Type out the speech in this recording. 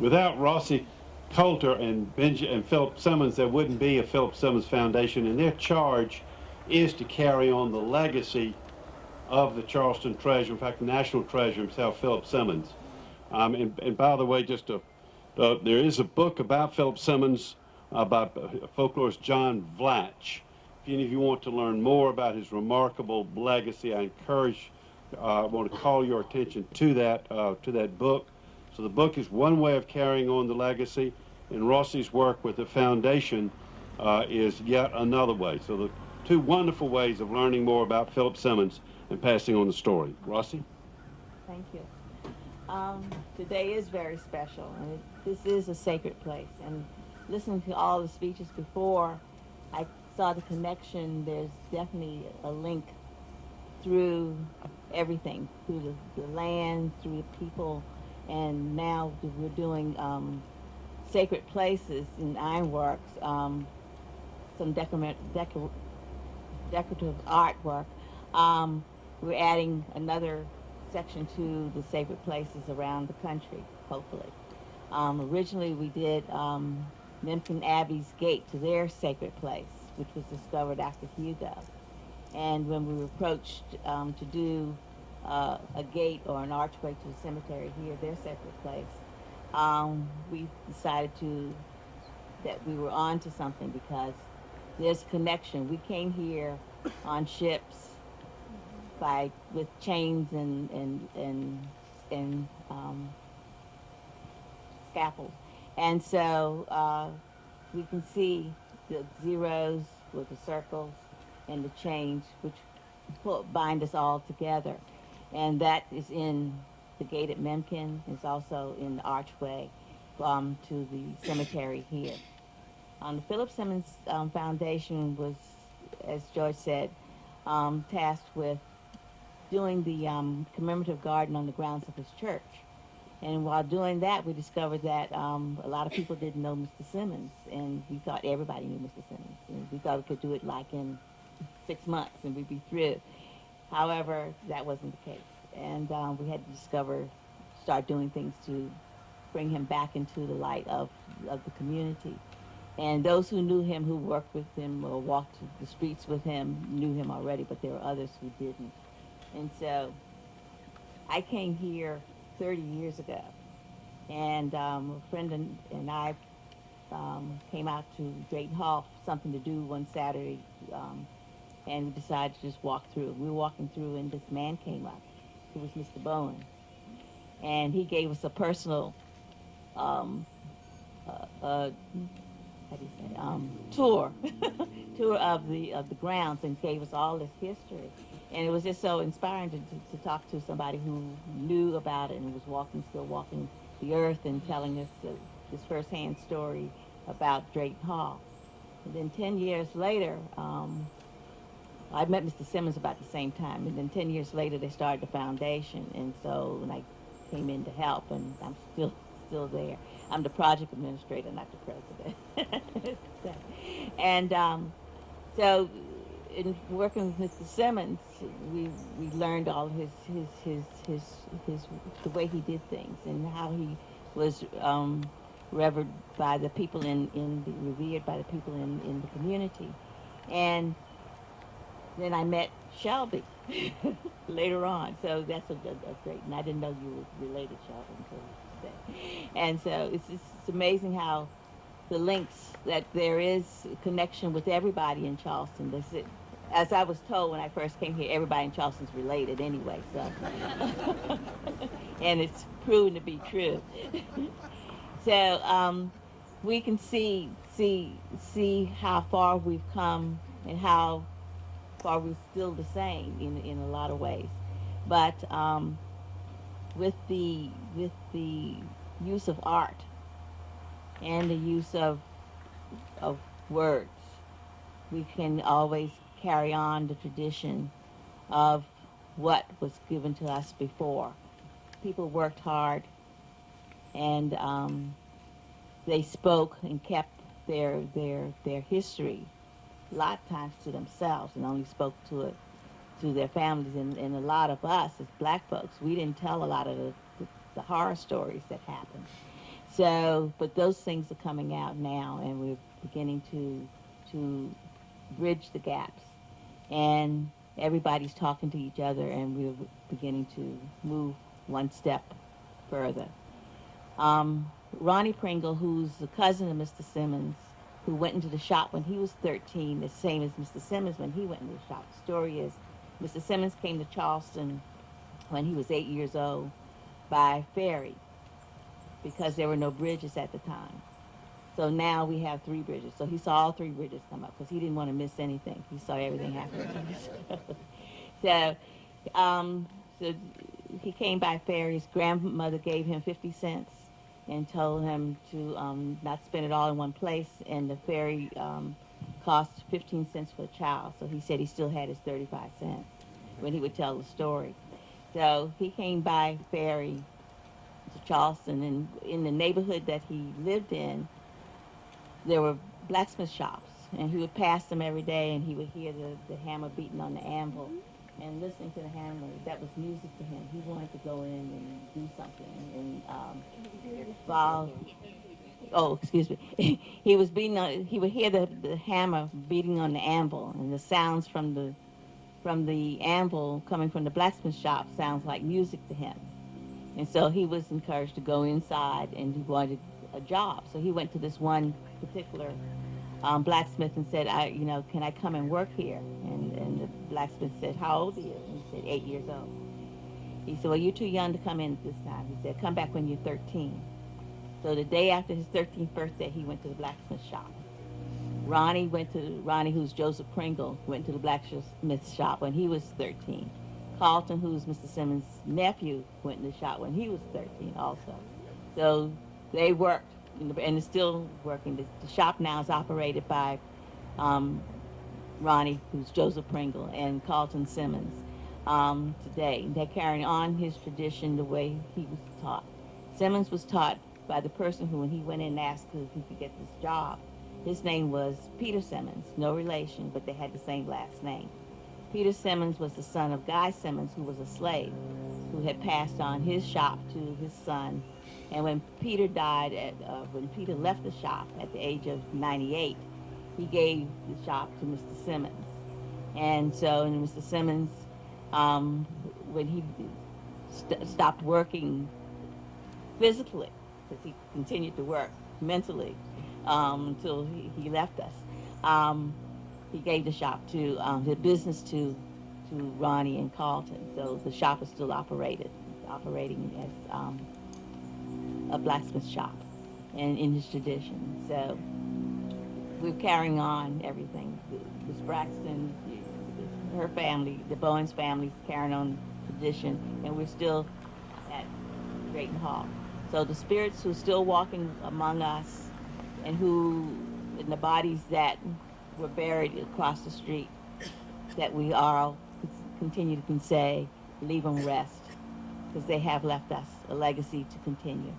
Without Rossie, Colter, and Philip Simmons, there wouldn't be a Philip Simmons Foundation, and their charge is to carry on the legacy of the Charleston treasure, in fact, the national treasure himself, Philip Simmons. And by the way, there is a book about Philip Simmons by folklorist John Vlatch. If any of you want to learn more about his remarkable legacy, I want to call your attention to that book. So the book is one way of carrying on the legacy, and Rossie's work with the foundation is yet another way. So the two wonderful ways of learning more about Philip Simmons and passing on the story. Rossie? Thank you. Today is very special, and this is a sacred place. And listening to all the speeches before, I saw the connection. There's definitely a link through everything, through the land, through the people, and now we're doing sacred places in ironworks, some decorative artwork. We're adding another section to the sacred places around the country, hopefully. Originally, we did Memphis Abbey's gate to their sacred place, which was discovered after Hugo. And when we were approached to do a gate or an archway to the cemetery here, their sacred place, we decided that we were on to something, because there's a connection. We came here on ships with chains and scaffolds, and so we can see the zeros with the circles and the chains, which bind us all together. And that is in the gate at Memkin. It's also in the archway to the cemetery here. The Philip Simmons Foundation was, as George said, tasked with doing the commemorative garden on the grounds of his church. And while doing that, we discovered that a lot of people didn't know Mr. Simmons, and we thought everybody knew Mr. Simmons. And we thought we could do it like in 6 months and we'd be through. However, that wasn't the case. And we had to start doing things to bring him back into the light of the community. And those who knew him, who worked with him or walked the streets with him, knew him already, but there were others who didn't. And so I came here 30 years ago, and a friend and I came out to Drayton Hall for something to do one Saturday, and we decided to just walk through. We were walking through, and this man came up, who was Mr. Bowen, and he gave us a personal tour tour of the grounds, and gave us all this history. And it was just so inspiring to talk to somebody who knew about it and was still walking the earth and telling us this firsthand story about Drayton Hall. And then 10 years later, I met Mr. Simmons about the same time, and then 10 years later they started the foundation, and so when I came in to help, and I'm still there. I'm the project administrator, not the president. And so in working with Mr. Simmons, we learned all his the way he did things, and how he was revered by the people revered by the people in the community. And then I met Shelby later on, so that's a great, and I didn't know you were related, Shelby, until today. And so it's amazing how the links, that there is a connection with everybody in Charleston. As I was told when I first came here, everybody in Charleston's related anyway, so. And it's proven to be true. So we can see how far we've come and how far we're still the same in a lot of ways. But with the use of art and the use of words, we can always carry on the tradition of what was given to us before. People worked hard, and they spoke and kept their history a lot of times to themselves, and only spoke to their families. And a lot of us as black folks, we didn't tell a lot of the horror stories that happened. So, but those things are coming out now, and we're beginning to bridge the gaps, and everybody's talking to each other, and we're beginning to move one step further. Ronnie Pringle, who's the cousin of Mr. Simmons, who went into the shop when he was 13, the same as Mr. Simmons when he went into the shop. The story is, Mr. Simmons came to Charleston when he was 8 years old by ferry because there were no bridges at the time. So now we have 3 bridges. So he saw all 3 bridges come up because he didn't want to miss anything. He saw everything happen. so, so he came by ferry. His grandmother gave him 50 cents and told him to not spend it all in one place. And the ferry cost 15 cents for a child. So he said he still had his 35 cents when he would tell the story. So he came by ferry to Charleston, and in the neighborhood that he lived in, there were blacksmith shops, and he would pass them every day, and he would hear the hammer beating on the anvil, and listening to the hammer, that was music to him. He wanted to go in and do something, and excuse me. He was beating on, he would hear the hammer beating on the anvil, and the sounds from the anvil coming from the blacksmith shop sounds like music to him. And so he was encouraged to go inside, and he wanted a job. So he went to this one particular blacksmith and said, can I come and work here? And the blacksmith said, how old are you? And he said, 8 years old. He said, well, you're too young to come in at this time. He said, come back when you're 13. So the day after his 13th birthday, he went to the blacksmith shop. Ronnie, who's Joseph Pringle, went to the blacksmith shop when he was 13. Colter, who's Mr. Simmons' nephew, went in the shop when he was 13 also. So they worked, and it's still working. The shop now is operated by Ronnie, who's Joseph Pringle, and Carlton Simmons today. They're carrying on his tradition the way he was taught. Simmons was taught by the person who, when he went in and asked if he could get this job, his name was Peter Simmons, no relation, but they had the same last name. Peter Simmons was the son of Guy Simmons, who was a slave, who had passed on his shop to his son. And when Peter died, when Peter left the shop at the age of 98, he gave the shop to Mr. Simmons. And so Mr. Simmons, when he stopped working physically, because he continued to work mentally until he left us, he gave the shop to the business to Ronnie and Carlton. So the shop is still operating as a blacksmith shop, and in his tradition. So we're carrying on everything. Miss Braxton, her family, the Bowens family, is carrying on tradition, and we're still at Drayton Hall. So the spirits who are still walking among us, and in the bodies that were buried across the street, that we all continue to say, leave them rest, because they have left us a legacy to continue.